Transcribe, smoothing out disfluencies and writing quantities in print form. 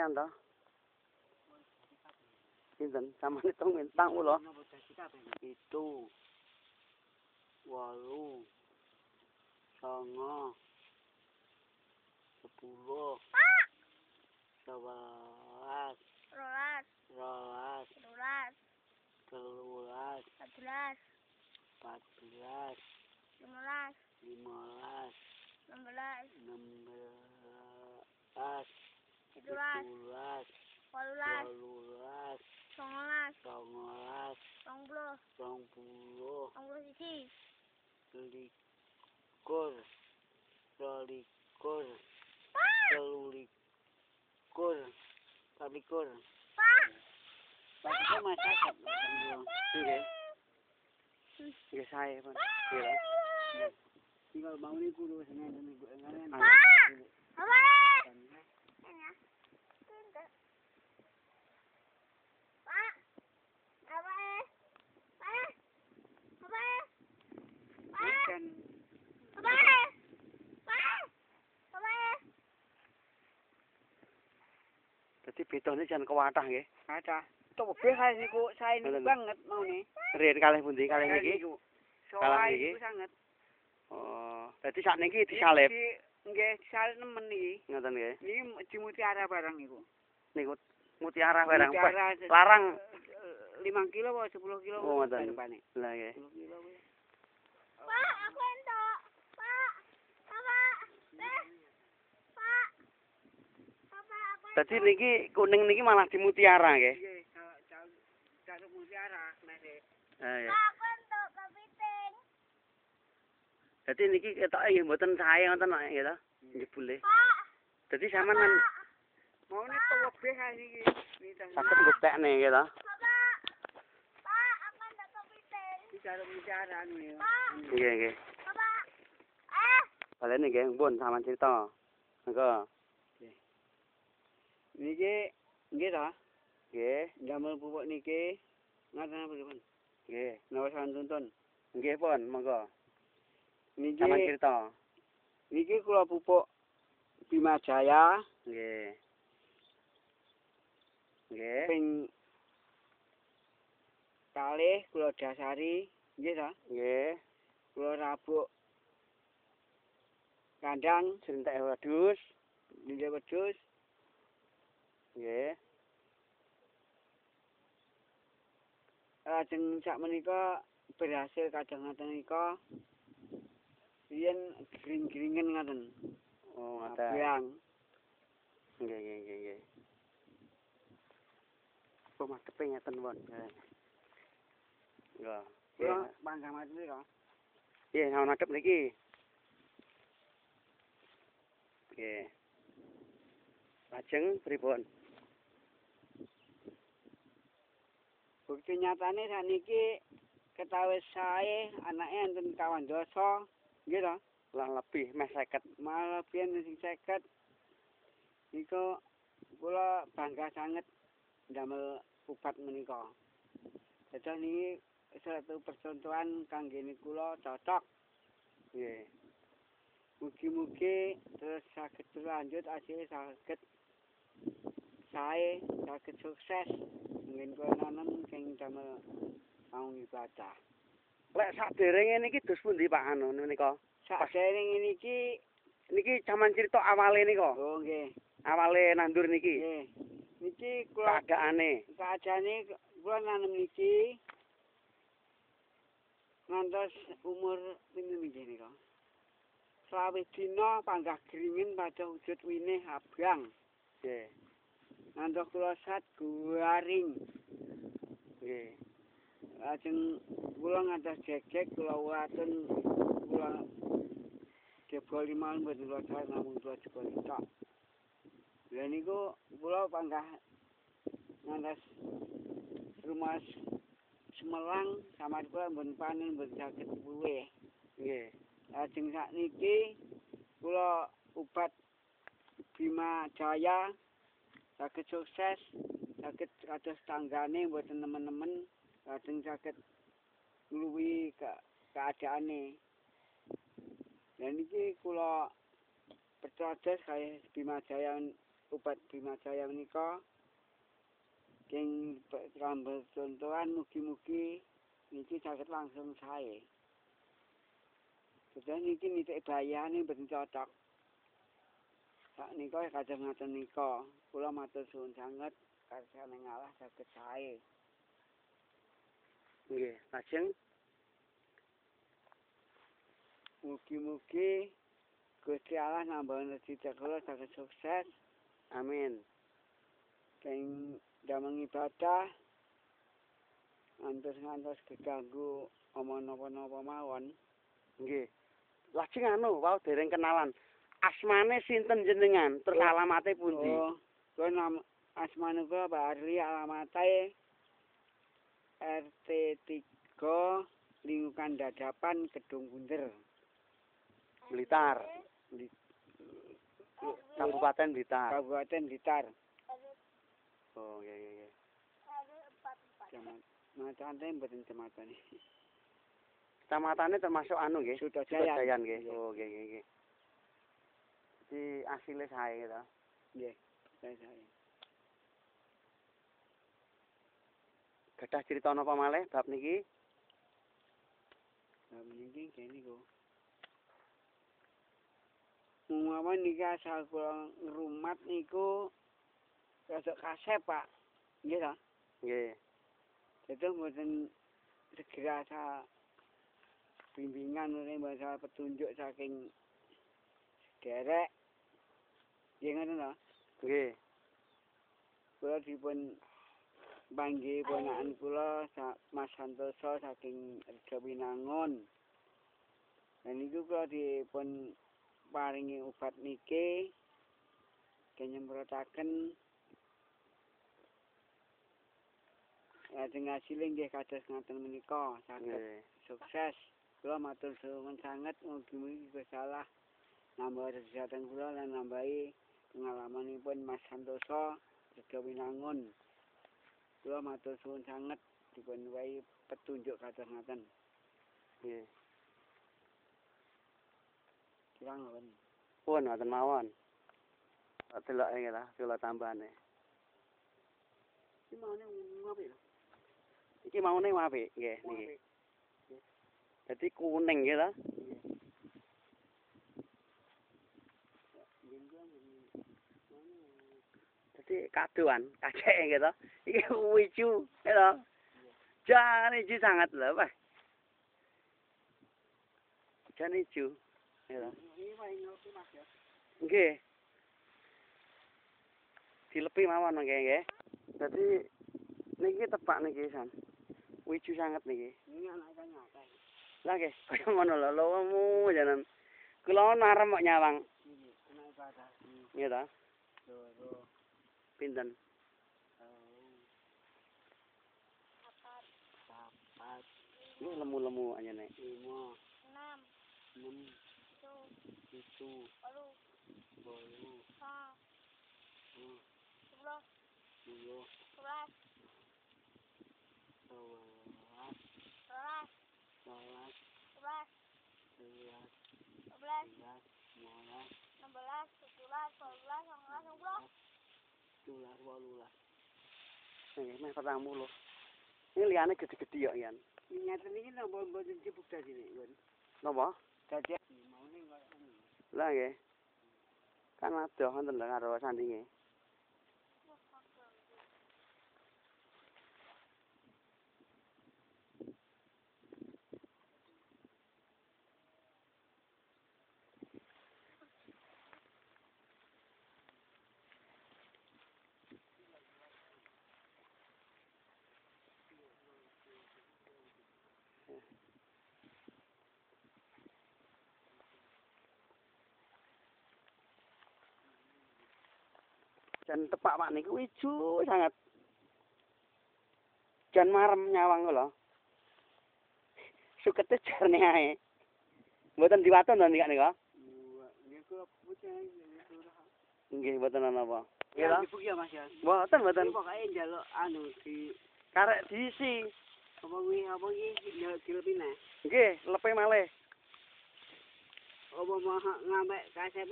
sampean to. Pinten sampean hitung bintang lho. 7 8 9 10 11 12 13 14 15 16 17 18 19 20 likur 24 Pak masyarakat nggih. Nggih sae, Pak. Tinggal mau niku lho sing niku ngene. Dadi betone jan kewatah nggih. Kathah. Tobeh kae niku sae banget mau nih. Riyen kalih pundi kalih niki? Kalah iki sanget. Oh, dadi sakniki disalib. Nggih, disalib nemen iki. Ngoten nggih. Niki di mutiara barang niku. Niku mutiara barang. Mutiara Larang 5 kilo apa 10 kilo. Oh, ngoten. Lah nggih. 10 kilo. Pak, aku entuk. Pak. Dadi niki kuning niki malah di mutiara nggih. Nggih, jaluk mutiara nek. Ya. Aku entuk kepiting. Dadi niki ketoke nggih mboten sae ngoten nggih to. Jebule. Pak. Dadi sampean Mau nek tobeh kae niki. saged nggotekne nggih to. Pak, aku entuk kepiting. Jaluk mutiara anu ya. Nggih nggih. Pak. Balene nggih pun sampean crita. Monggo. Niki nggih ta? Nggih. Damel pupuk niki ngaten apa pun? Nggih. Napa sampean tuntun? Nggih pun, monggo. Niki Sampeyan crita. niki kula pupuk Bima Jaya Nggih. Nggih. ping kalih kula dasari nggih ta? Nggih. Kula rabuk kandang Jentek wedhus. nggih wedhus. Nggih. Lajeng sakmenika berhasil kadang ngaten nika yen gring-gringen ngaten. Oh, ngoten. Abang. Nggih. Kok madhepe ngeten, Pon. Nggih. Kula panggah mati nika. Nggih, sampun madhep niki. Nggih. Lajeng pripun? Bukti nyatane sakniki ketawis sae anake enten kawan dosa nggih to? Lah lebih meh 50. Malah biyen sing 50 niku kula bangga sanget ndamel ubat menika. Dados niki satu percontohan kangge kula cocok. Nggih. Mugi-mugi terus saged berlanjut asile saged sae saged sukses ngen kula nanem sing damel mau ibadah. Lek saderenge niki dos pundi Pak anu menika? Sakderenge niki jaman crita awale nika. oh nggih. Awale nandur niki. Nggih. Niki kula keadaane kula nanem niki ngantos umur pinten nggih nika. 20 dina panggah gringen pada wujud winih abang. Nggih. Ngantos kula sat garing. Nggih. Lajeng kula ngantos jegek kula waten kula jebol liman mboten kula sak namung kula jebol tok. Lha niku kula panggah ngantos rumah Semelang sama kula mboten panen mboten saged luwih. Nggih. Lajeng sakniki kula ubat Bima Jaya saged sukses, saged kados tanggane mboten nemen-nemen, lajeng saged ngluwi keadaane. Lah niki kula percados kalih Bima Jaya Upat Bimajaya menika king rambut contohan mugi-mugi niki saged langsung sae. Sudah niki nitik bayane mboten cocok. Saknika kados ngaten nika. Kula matur suwun sanget karsane ngalah saged sae. Nggih, lajeng Mugi-mugi Gusti Allah nambah rezeki kula saged sukses. amin. King damel ibadah ngantos keganggu omong napa-napa mawon. Nggih. Lajeng anu wau dereng kenalan. Asmane sinten jenengan? Terus alamate pundi? Oh, kula asmane kula Pak Arli, alamate RT 3 Lingkungan Dadapan Gedung Bunder. Blitar. Kabupaten Blitar. Kabupaten Blitar. Oh, nggih. Kecamatan mboten kecamatan. Kecamatannya termasuk anu nggih. Sudojayan. Nggih. Oh, nggih. Di asile sae gitu. Nggih, saya. Gadah cerita napa malih bab niki? Niki kene kok. Mawon niki asal kula ngrumat niku rada kasep, Pak. Nggih ta? Nggih. Itu mboten segera bimbingan oleh masalah petunjuk saking derek. Nggih ngoten ta? Nggih. Kula dipun panggih ponakan kula Mas Santoso saking Rejo Winangun. Dan niku kula dipun paringi obat niki kenyemprotaken lajeng asile nggih kados ngaten menika saged sukses. Kula matur suwun sanget mugi-mugi Gusti Allah nambah kesehatan kula lan nambahi pengalamanipun Mas Santoso Rejo Winangun. Kula matur suwun sanget dipun wahi petunjuk kados ngaten. Nggih. Kirang nuwun. Pun ngoten mawon. Tak deloke nggih ta, kula tambahane. Iki maune apik lho. Iki maune apik nggih niki. Dadi kuning nggih ta? Dadi kadoan, kaceke nggih ta. Iki wicu, nggih ta. Jan ijo sangat lho, Pak. Jan ijo. Nggih ta. Nggih. Dilepi mawon nggih. Dadi niki tepak niki san. Wicu sangat niki. Ini anak nyata. Lah nggih, kaya ngono lho, lowemu janan. Kula narem kok nyawang. Ini anak ibadah. Nggih ta? Loro. Pinten? Papat. Ini lemu-lemu anjene. 5. 6 6. 7 7. 8 8. 11 10. Nggih, meh 40. Ini liyane gede-gede ya, Yan. Nyata niki napa mboten dipuk dadi nek. Napa? Dadi maune kaya ngono. Lah nggih. Kan adoh wonten lho karo sandinge. Dan tepak Pak niku ijo sangat. Jan marem nyawang lho. Sukete jarne ae. Mboten diwaton to nika. Nggih kula putih Nggih, mboten ana apa. Nggih ya ta? dipuk ya Mas ya. Mboten. Pokoke njaluk anu di Karek diisi. apa iki njaluk dilepine. Nggih, lepe malih. Apa mau ngambek kasep